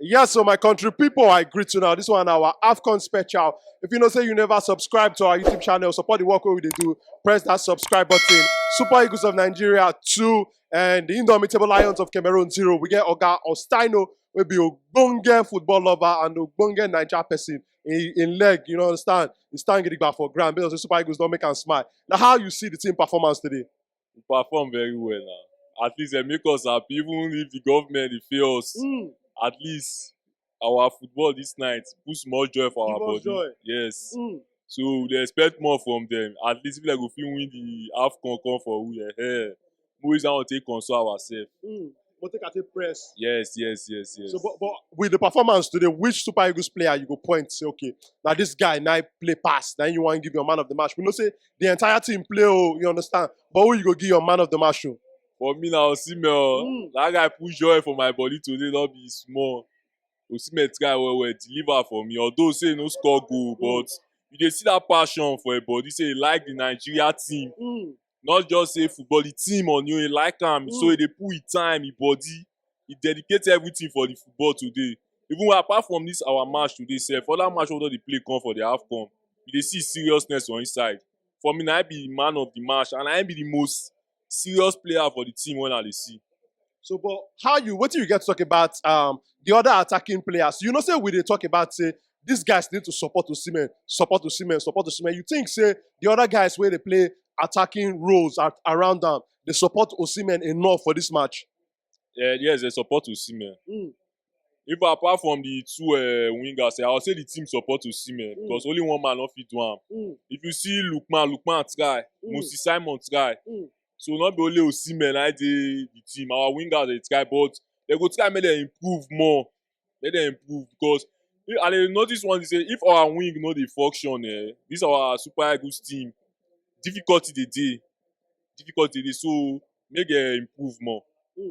Yes, so my country people, I greet you now. This one our AFCON special. If you know say you never subscribe to our YouTube channel, support the work we do. Press that subscribe button. Super Eagles of Nigeria 2 and the Indomitable Lions of Cameroon 0. We get Oga Ostaino, will be a Ogbonge football lover and Ogbonge Niger person in leg. You know, understand? He's standing back for grand because the Super Eagles don't make him smile. Now, how you see the team performance today? We perform very well now. At least they make us happy, even if the government they fail us. At least our football this night puts more joy for our body. Joy. Yes. So they expect more from them. At least if they go feel win the AFCON come for we always want to take console ourselves. But take at a press. Yes. So, but with the performance today, which Super Eagles player you go point say, okay, now this guy now play pass, then you want to give your man of the match. We know say the entire team play, oh, you understand? But who you go give your man of the match to? For me now, Osimhen, that guy put joy for my body today, not be small. Osimhen try well, deliver for me. Although say no score goal, but you dey see that passion for a body. Say he like the Nigeria team, not just say football. The team on you, he like am. So he dey put his time, his body. He dedicate everything for the football today. Even apart from this our match today, sef, other match wey don dey play come for the AFCON, you dey see seriousness on his side. For me, na him be the man of the match, and na him be the most serious player for the team when I dey see. So, but what do you get to talk about the other attacking players? You know, say we dey talk about say these guys need to support Osimhen. You think say the other guys where they play attacking roles around them, they support Osimhen enough for this match? Yes, they support Osimhen. If apart from the two wingers, I would say the team support Osimhen because only one man not fit do am. If you see Lookman try, Simon try. So not be only Osimhen I the team. Our wingers they try, but they go try make them improve more. Let them improve because and I notice one say if our wing no dey function, this our Super Eagles team difficulty they dey. So make them improve more.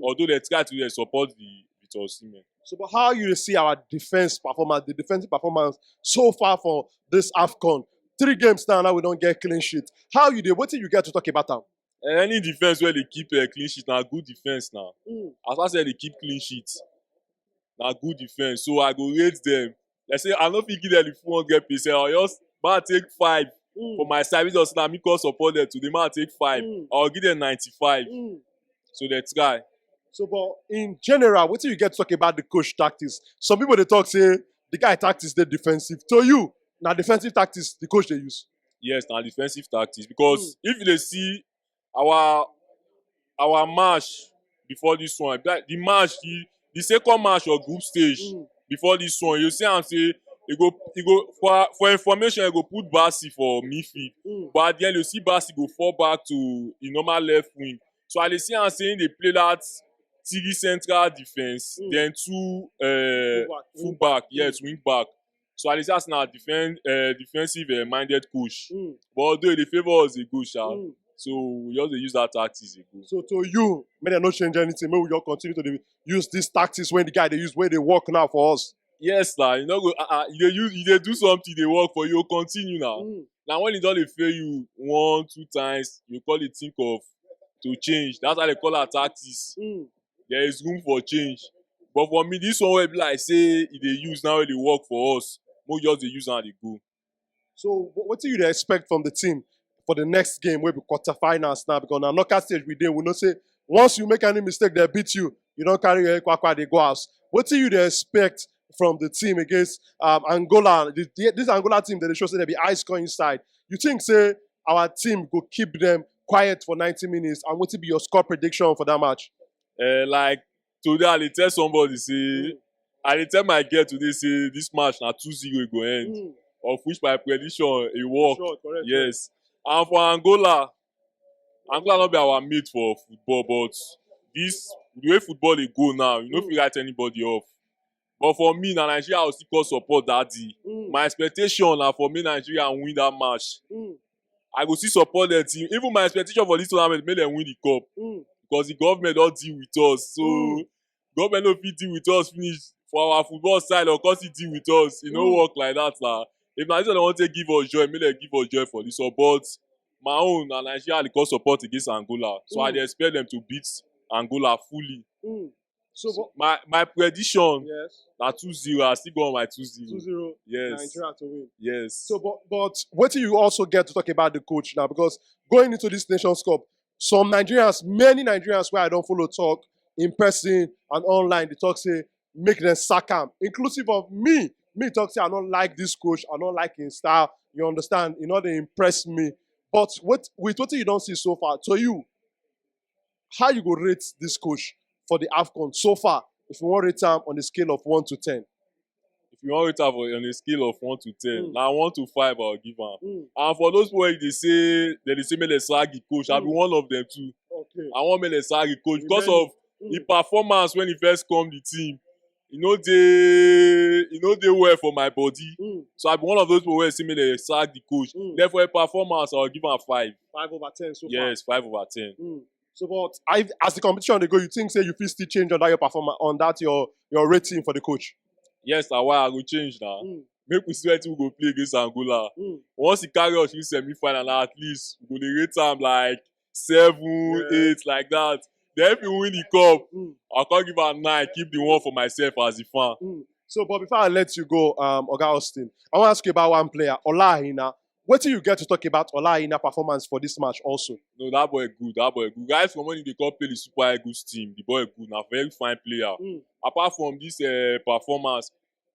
Although they try to support the Osimhen. So, but how you see our defense performance, the defensive performance so far for this AFCON? 3 games now we don't get clean sheet. How you do? What do you get to talk about them? Any defense where they keep a clean sheet now, good defense now. As I said, they keep clean sheets. Now good defense. So I go rate them. Let's say I don't think give them the 400%. I'll just take 5 for my service. Just now, me call support them to them. I'll take 5. I'll give them 95. So they try. So, but in general, what do you get to talk about the coach tactics? Some people they talk say the guy tactics they defensive. To you, now defensive tactics the coach they use. Yes, now defensive tactics because if they see our match before this one, the second match or group stage before this one, you see and say he go for information he go put Bassey for midfield, but at the end you see Bassey go fall back to the normal left wing. So I see and saying they play that 3 central defense, then 2 fullback, wing back. So at least that's now defensive minded coach. But although they favor us a good shot. So we just use that tactics a good. So to you, may they not change anything, may we just continue to use these tactics when the guy they use where they work now for us. Yes, now you know you do something they work for you, continue now. Now when it don't fail you 1, 2 times, you call it think of to change. That's how they call our tactics. There is room for change. But for me, this one will be like say if they use now they work for us. More just they use and they go. So what do you expect from the team for the next game? We'll be quarterfinals now because now knockout stage we know say once you make any mistake, they beat you. You don't carry your kwakwa, they go out. What do you expect from the team against Angola? This Angola team that they show say they be high score inside. You think say our team go keep them quiet for 90 minutes and what will be your score prediction for that match? Like today I dey tell somebody say I dey tell my girl today say this match na 2-0 go end. Of which my prediction e work. Sure, correct, yes. And for Angola not be our mate for football, but the way football dey go now, you no fit write anybody off. But for me, na Nigeria will still call support that day. My expectation na for me Nigeria win that match. I go still support the team. Even my expectation for this tournament make them win the cup. Because the government don't deal with us. So government no fit deal with us finish for our football side or cause it deal with us. It no work like that now. If Nigeria want to give us joy, make them give us joy for this one. But my own and Nigeria dey call support against Angola. So I dey expect them to beat Angola fully. So, my prediction yes, na 2-0. I still go on my 2-0. 2-0 Yes. Nigeria to win. Yes. So, but what do you also get to talk about the coach now? Because going into this Nations Cup, some Nigerians, many Nigerians where I don't follow talk in person and online, they talk say make them sack him, inclusive of me. Me talk say I don't like this coach, I don't like his style. You understand? You know they impress me. But with what you don't see so far, to you, how you go rate this coach for the AFCON so far? If you want to rate him on a scale of 1 to 10. If you want it on a scale of 1 to 10, Mm. now 1 to 5 I'll give am. Mm. And for those people they say make dem sack the coach, I'll be one of them too. Okay. I want make dem sack the coach because Remaining. of the performance when he first come the team. You know they well for my body. Mm. So I'll be one of those people where say make dem sack the coach. Mm. Therefore, a performance I'll give am 5. 5/10 so far. Yes, 5/10. Mm. So, but as the competition they go, you think say you feel still change on that your performance, on that your rating for the coach? Yes, na why I go change now. Mm. Make we see wetin we go play against Angola. Mm. Once he carry us reach semi-final, na at least we go dey rate am like 7, 8, like that. Then if we win the cup, I can't give am 9, keep the one for myself as a fan. So, but before I let you go, Oga Austin, I want to ask you about one player, Ola Aina. What do you get to talk about Ola Aina performance for this match also? No, that boy good, that boy good. Guys from when they come play the Super Eagles team, the boy good, na very fine player. Apart from this performance,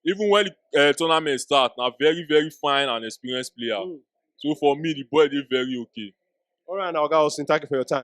even when the tournament start, na very, very fine and experienced player. So for me, the boy dey very okay. All right, now, Oga Austin, thank you for your time.